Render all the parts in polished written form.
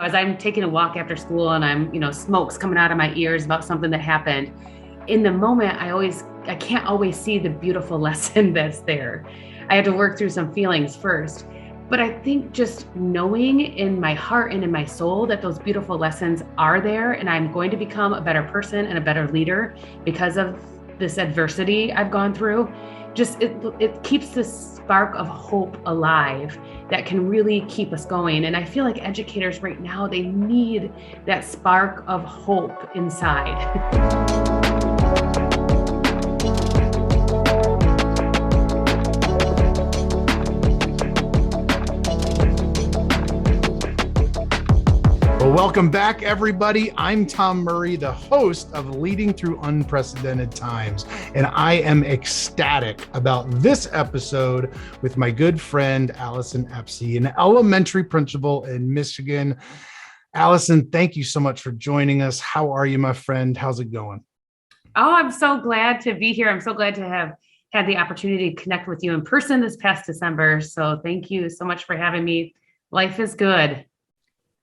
As I'm taking a walk after school and I'm, smoke's coming out of my ears about something that happened. In the moment, I can't always see the beautiful lesson that's there. I had to work through some feelings first. But I think just knowing in my heart and in my soul that those beautiful lessons are there and I'm going to become a better person and a better leader because of this adversity I've gone through, just it keeps this spark of hope alive that can really keep us going. And I feel like educators right now, they need that spark of hope inside. Well, welcome back, everybody. I'm Tom Murray, the host of Leading Through Unprecedented Times, and I am ecstatic about this episode with my good friend, Allyson Apsey, an elementary principal in Michigan. Allyson, thank you so much for joining us. How are you, my friend? How's it going? Oh, I'm so glad to be here. I'm so glad to have had the opportunity to connect with you in person this past December. So thank you so much for having me. Life is good.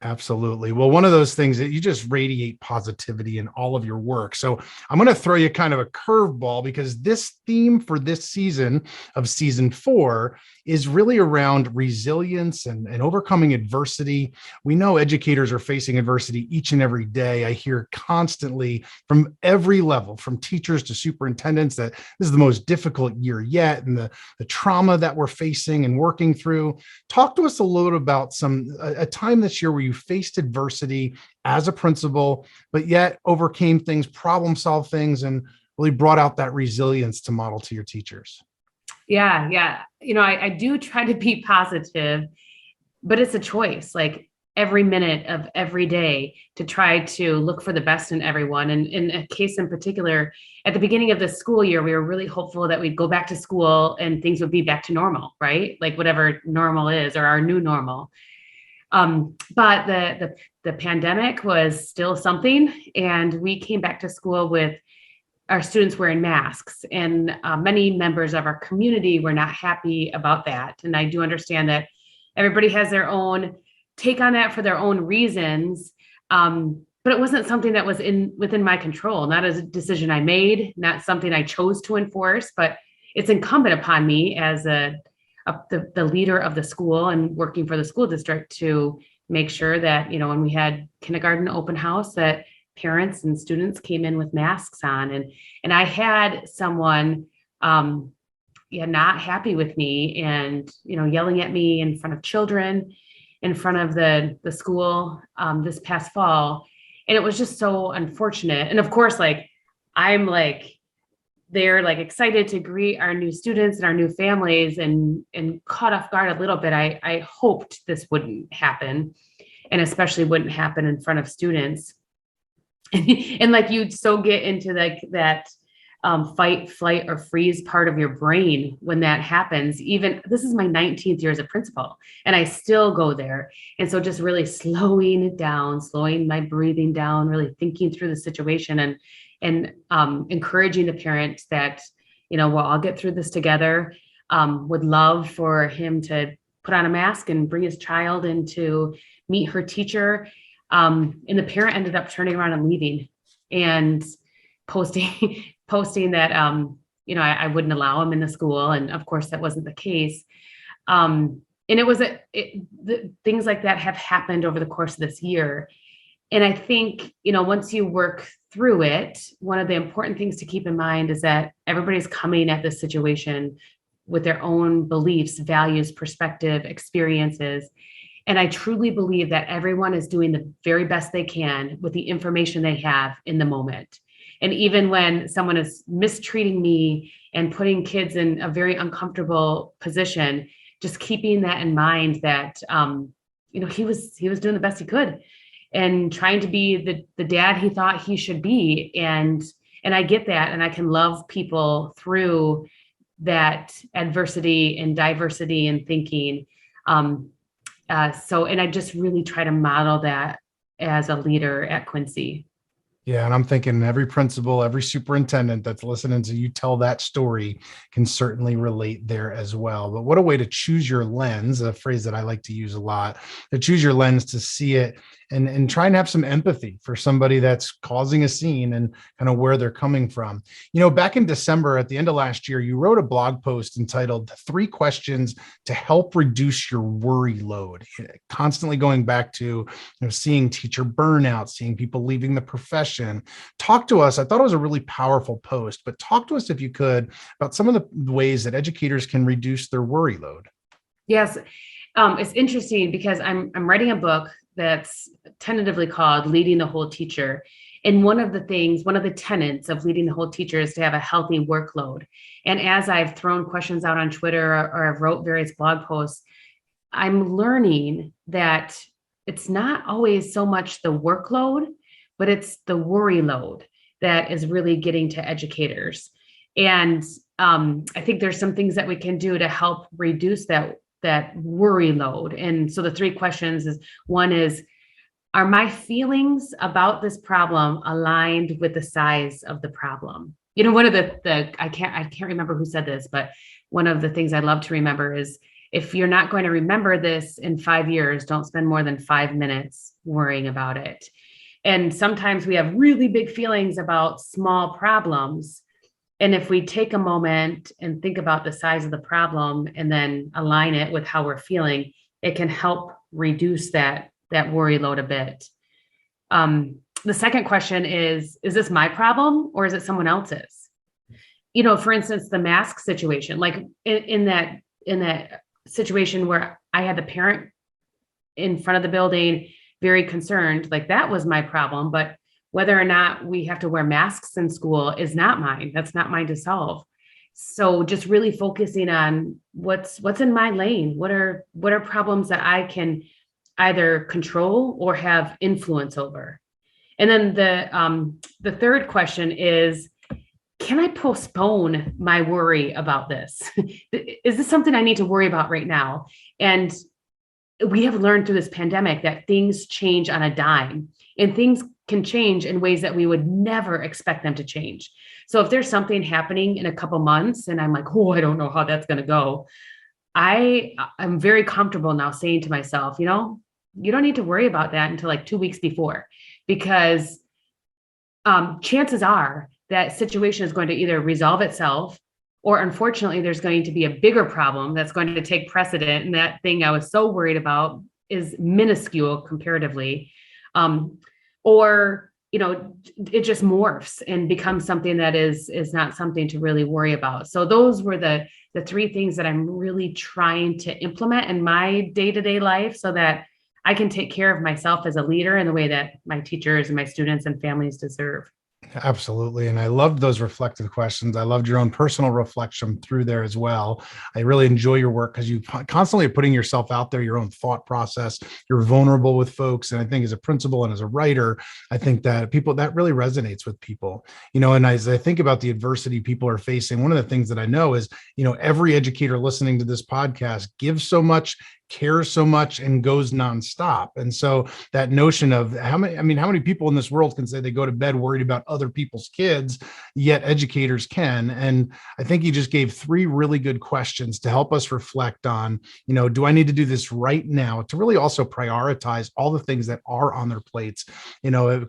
Absolutely. Well, one of those things that you just radiate positivity in all of your work. So I'm going to throw you kind of a curveball because this theme for this season of season 4 is really around resilience and overcoming adversity. We know educators are facing adversity each and every day. I hear constantly from every level, from teachers to superintendents, that this is the most difficult year yet and the trauma that we're facing and working through. Talk to us a little about a time this year where you faced adversity as a principal, but yet overcame things, problem solved things, and really brought out that resilience to model to your teachers. Yeah. I do try to be positive, but it's a choice, like every minute of every day to try to look for the best in everyone. And in a case in particular, at the beginning of the school year, we were really hopeful that we'd go back to school and things would be back to normal, right? Like whatever normal is or our new normal. But the pandemic was still something, and we came back to school with our students wearing masks, and many members of our community were not happy about that. And I do understand that everybody has their own take on that for their own reasons. But it wasn't something that was within my control, not as a decision I made, not something I chose to enforce, but it's incumbent upon me as the leader of the school and working for the school district to make sure that, when we had kindergarten open house, that parents and students came in with masks on. And I had someone not happy with me and, yelling at me in front of children, in front of the school this past fall. And it was just so unfortunate. And of course, I'm they're excited to greet our new students and our new families, and caught off guard a little bit. I hoped this wouldn't happen, and especially wouldn't happen in front of students. And you'd so get into that fight, flight, or freeze part of your brain when that happens. Even this is my 19th year as a principal, and I still go there. And so just really slowing it down, slowing my breathing down, really thinking through the situation, and encouraging the parent that, we'll all get through this together. Would love for him to put on a mask and bring his child in to meet her teacher. And the parent ended up turning around and leaving and posting that, I wouldn't allow him in the school. And of course that wasn't the case. And things like that have happened over the course of this year. And I think, once you work through it, one of the important things to keep in mind is that everybody's coming at this situation with their own beliefs, values, perspective, experiences. And I truly believe that everyone is doing the very best they can with the information they have in the moment. And even when someone is mistreating me and putting kids in a very uncomfortable position, just keeping that in mind that, he was doing the best he could and trying to be the dad he thought he should be. And I get that. And I can love people through that adversity and diversity and thinking. And I just really try to model that as a leader at Quincy. Yeah, and I'm thinking every principal, every superintendent that's listening to you tell that story can certainly relate there as well. But what a way to choose your lens, a phrase that I like to use a lot, to choose your lens to see it and try and have some empathy for somebody that's causing a scene and kind of where they're coming from. Back in December at the end of last year, you wrote a blog post entitled 3 Questions to Help Reduce Your Worry Load, constantly going back to seeing teacher burnout, seeing people leaving the profession. Talk to us. I thought it was a really powerful post, but talk to us, if you could, about some of the ways that educators can reduce their worry load. Yes. It's interesting because I'm writing a book that's tentatively called Leading the Whole Teacher. And one of the tenets of leading the whole teacher is to have a healthy workload. And as I've thrown questions out on Twitter or I've wrote various blog posts, I'm learning that it's not always so much the workload, but it's the worry load that is really getting to educators. And I think there's some things that we can do to help reduce that worry load. And so the 3 questions is, one is, are my feelings about this problem aligned with the size of the problem? One of the I can't remember who said this, but one of the things I love to remember is, if you're not going to remember this in 5 years, don't spend more than 5 minutes worrying about it. And sometimes we have really big feelings about small problems. And if we take a moment and think about the size of the problem and then align it with how we're feeling, it can help reduce that worry load a bit. The second question is this my problem or is it someone else's? For instance, the mask situation, like in that situation where I had the parent in front of the building, very concerned, like that was my problem. But whether or not we have to wear masks in school is not mine. That's not mine to solve. So just really focusing on what's in my lane. What are problems that I can either control or have influence over? And then the third question is, can I postpone my worry about this? Is this something I need to worry about right now? And we have learned through this pandemic that things change on a dime, and things can change in ways that we would never expect them to change. So if there's something happening in a couple months and I'm like, oh, I don't know how that's going to go, I'm very comfortable now saying to myself, you don't need to worry about that until like 2 weeks before, because chances are that situation is going to either resolve itself, or unfortunately, there's going to be a bigger problem that's going to take precedent. And that thing I was so worried about is minuscule comparatively. Or it just morphs and becomes something that is not something to really worry about. So those were the 3 things that I'm really trying to implement in my day-to-day life so that I can take care of myself as a leader in the way that my teachers and my students and families deserve. Absolutely. And I loved those reflective questions. I loved your own personal reflection through there as well. I really enjoy your work because you constantly are putting yourself out there, your own thought process. You're vulnerable with folks. And I think as a principal and as a writer, I think that that really resonates with people, and as I think about the adversity people are facing, one of the things that I know is, every educator listening to this podcast gives so much, cares so much, and goes nonstop. And so that notion of how many people in this world can say they go to bed worried about other people's kids, yet educators can. And I think you just gave 3 really good questions to help us reflect on, do I need to do this right now, to really also prioritize all the things that are on their plates?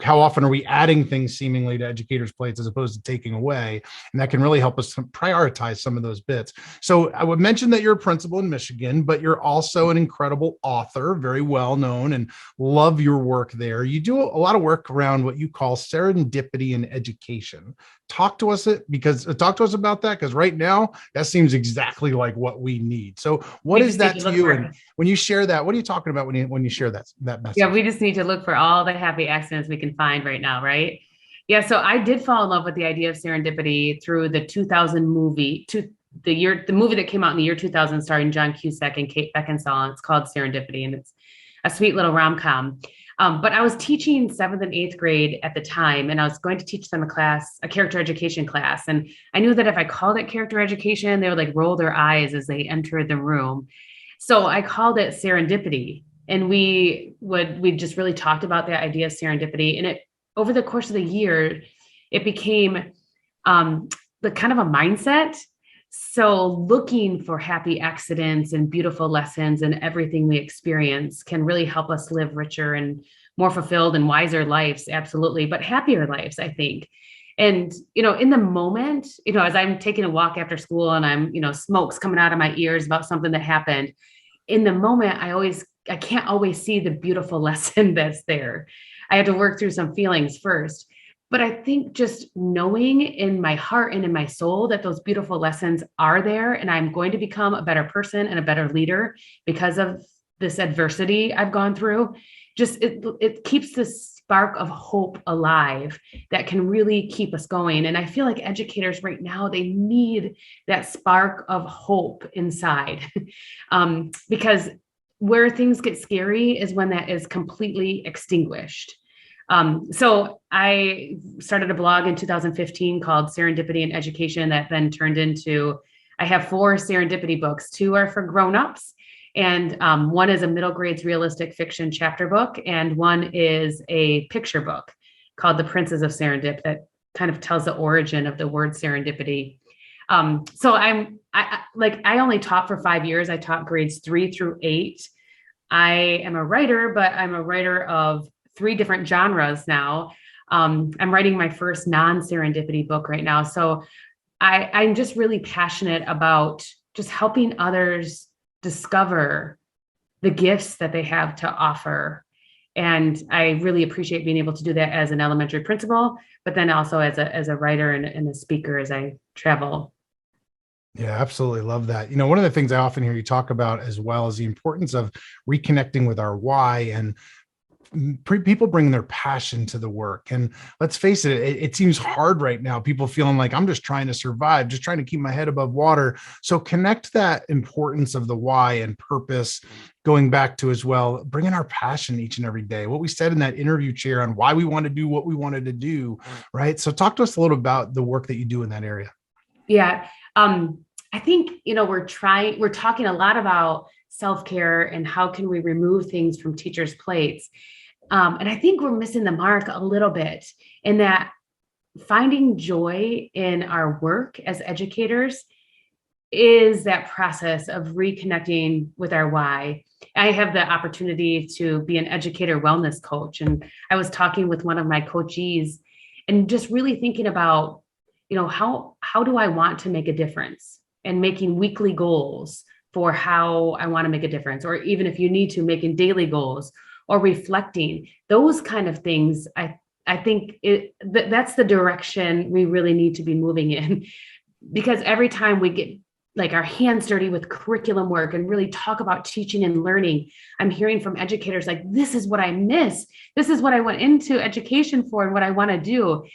How often are we adding things seemingly to educators' plates as opposed to taking away? And that can really help us prioritize some of those bits. So I would mention that you're a principal in Michigan, but you're also an incredible author, very well known, and love your work there. You do a lot of work around what you call serendipity in education. Talk to us about that, because right now that seems exactly like what we need. So what is that to you? And when you share that, what are you talking about when you share that message? Yeah, we just need to look for all the happy accidents we can find right now, right? Yeah, so I did fall in love with the idea of serendipity through the 2000 movie, the movie that came out in the year 2000, starring John Cusack and Kate Beckinsale, and it's called Serendipity, and it's a sweet little rom-com. But I was teaching 7th and 8th grade at the time, and I was going to teach them a character education class. And I knew that if I called it character education, they would like roll their eyes as they entered the room. So I called it Serendipity, and we just really talked about the idea of serendipity. And it over the course of the year, it became the kind of a mindset. So looking for happy accidents and beautiful lessons and everything we experience can really help us live richer and more fulfilled and wiser lives. Absolutely. But happier lives, I think. And, in the moment, as I'm taking a walk after school and I'm, smoke's coming out of my ears about something that happened in the moment, I can't always see the beautiful lesson that's there. I had to work through some feelings first. But I think just knowing in my heart and in my soul that those beautiful lessons are there, and I'm going to become a better person and a better leader because of this adversity I've gone through, just it keeps this spark of hope alive that can really keep us going. And I feel like educators right now, they need that spark of hope inside because where things get scary is when that is completely extinguished. So I started a blog in 2015 called Serendipity in Education that then turned into, I have 4 serendipity books. 2 are for grownups, and one is a middle grades realistic fiction chapter book, and one is a picture book called The Princes of Serendip that kind of tells the origin of the word serendipity. So I only taught for 5 years. I taught grades 3 through 8. I am a writer, but I'm a writer of 3 different genres now. I'm writing my first non-serendipity book right now. So I'm just really passionate about just helping others discover the gifts that they have to offer. And I really appreciate being able to do that as an elementary principal, but then also as a writer and a speaker as I travel. Yeah, absolutely. Love that. One of the things I often hear you talk about as well is the importance of reconnecting with our why, and people bring their passion to the work. And let's face it seems hard right now. People feeling like I'm just trying to survive, just trying to keep my head above water. So connect that importance of the why and purpose, going back to as well, bringing our passion each and every day. What we said in that interview chair on why we want to do what we wanted to do, right? So talk to us a little about the work that you do in that area. Yeah. I think, we're talking a lot about self-care and how can we remove things from teachers' plates. And I think we're missing the mark a little bit in that finding joy in our work as educators is that process of reconnecting with our why. I have the opportunity to be an educator wellness coach. And I was talking with one of my coachees and just really thinking about, how do I want to make a difference, and making weekly goals for how I want to make a difference, or even if you need to, making daily goals or reflecting, those kind of things. I think that's the direction we really need to be moving in, because every time we get like our hands dirty with curriculum work and really talk about teaching and learning, I'm hearing from educators like, this is what I miss. This is what I went into education for and what I want to do.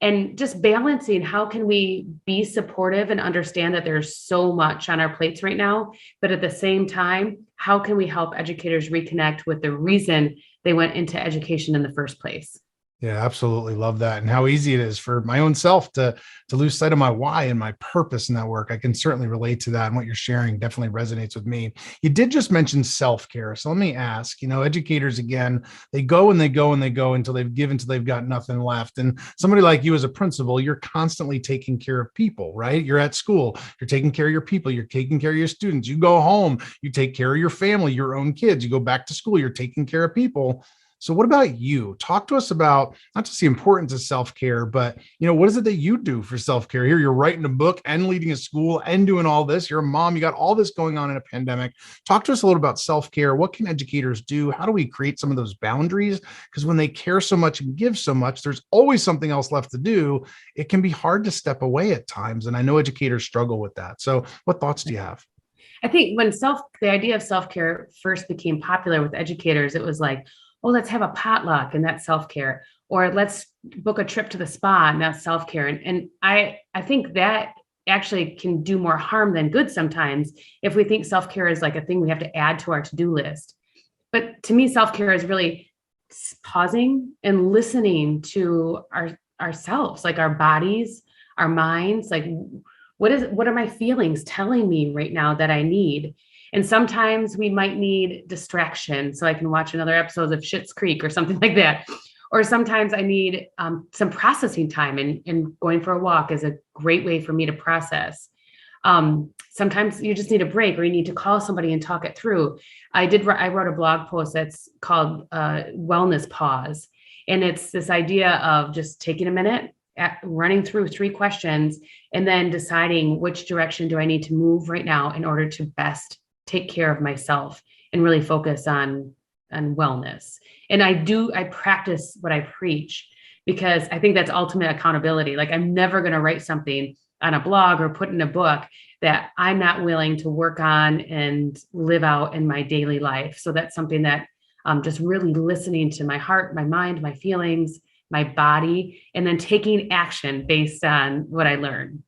And just balancing, how can we be supportive and understand that there's so much on our plates right now, but at the same time, how can we help educators reconnect with the reason they went into education in the first place? Yeah, absolutely. Love that. And how easy it is for my own self to lose sight of my why and my purpose in that work. I can certainly relate to that. And what you're sharing definitely resonates with me. You did just mention self-care. So let me ask, educators, again, they go and they go and they go until they've got nothing left. And somebody like you as a principal, you're constantly taking care of people, right? You're at school, you're taking care of your people, you're taking care of your students. You go home, you take care of your family, your own kids. You go back to school, you're taking care of people. So what about you? Talk to us about not just the importance of self-care, but what is it that you do for self-care? Here, you're writing a book and leading a school and doing all this. You're a mom. You got all this going on in a pandemic. Talk to us a little about self-care. What can educators do? How do we create some of those boundaries? Because when they care so much and give so much, there's always something else left to do. It can be hard to step away at times. And I know educators struggle with that. So what thoughts do you have? I think when the idea of self-care first became popular with educators, it was like, oh, let's have a potluck and that's self-care, or let's book a trip to the spa and that's self-care. And I think that actually can do more harm than good sometimes if we think self-care is like a thing we have to add to our to-do list. But to me, self-care is really pausing and listening to ourselves, like our bodies, our minds, like what are my feelings telling me right now that I need? And sometimes we might need distraction so I can watch another episode of Schitt's Creek or something like that. Or sometimes I need some processing time, and going for a walk is a great way for me to process. Sometimes you just need a break, or you need to call somebody and talk it through. I wrote a blog post that's called Wellness Pause. And it's this idea of just taking a minute, running through 3 questions, and then deciding which direction do I need to move right now in order to best take care of myself and really focus on wellness. And I practice what I preach, because I think that's ultimate accountability. Like, I'm never going to write something on a blog or put in a book that I'm not willing to work on and live out in my daily life. So that's something that just really listening to my heart, my mind, my feelings, my body, and then taking action based on what I learned.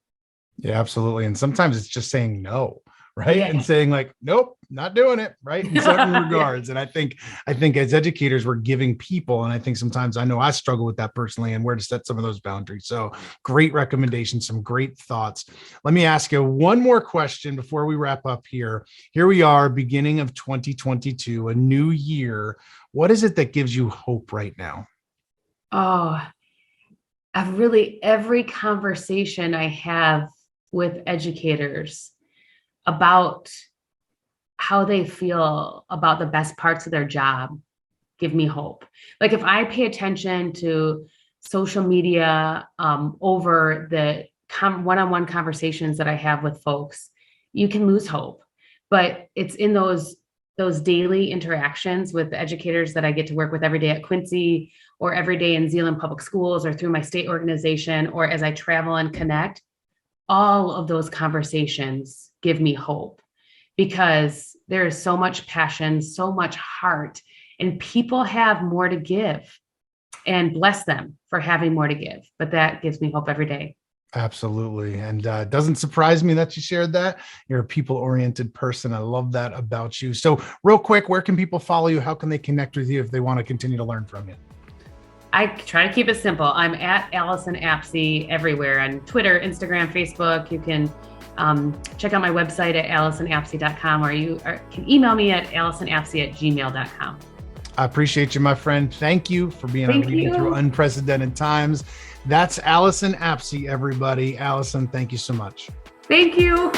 Yeah, absolutely. And sometimes it's just saying no, right? Yeah. And saying like, nope, not doing it, right? In certain regards. And I think as educators, we're giving people, and I think sometimes I know I struggle with that personally, and where to set some of those boundaries. So great recommendations, some great thoughts. Let me ask you one more question before we wrap up here. Here we are, beginning of 2022, a new year. What is it that gives you hope right now? Oh, every conversation I have with educators about how they feel about the best parts of their job give me hope. Like, if I pay attention to social media over the one-on-one conversations that I have with folks, you can lose hope. But it's in those daily interactions with the educators that I get to work with every day at Quincy, or every day in Zeeland Public Schools, or through my state organization, or as I travel and connect. All of those conversations give me hope, because there is so much passion, so much heart, and people have more to give, and bless them for having more to give. But that gives me hope every day. Absolutely. And it doesn't surprise me that you shared that. You're a people-oriented person. I love that about you. So real quick, where can people follow you? How can they connect with you if they want to continue to learn from you? I try to keep it simple. I'm at Allyson Apsey everywhere, on Twitter, Instagram, Facebook. You can check out my website at AllysonApsey.com, or you can email me at AllysonApsey@gmail.com. I appreciate you, my friend. Thank you for being on Reading Through Unprecedented Times. That's Allyson Apsey, everybody. Allyson, thank you so much. Thank you.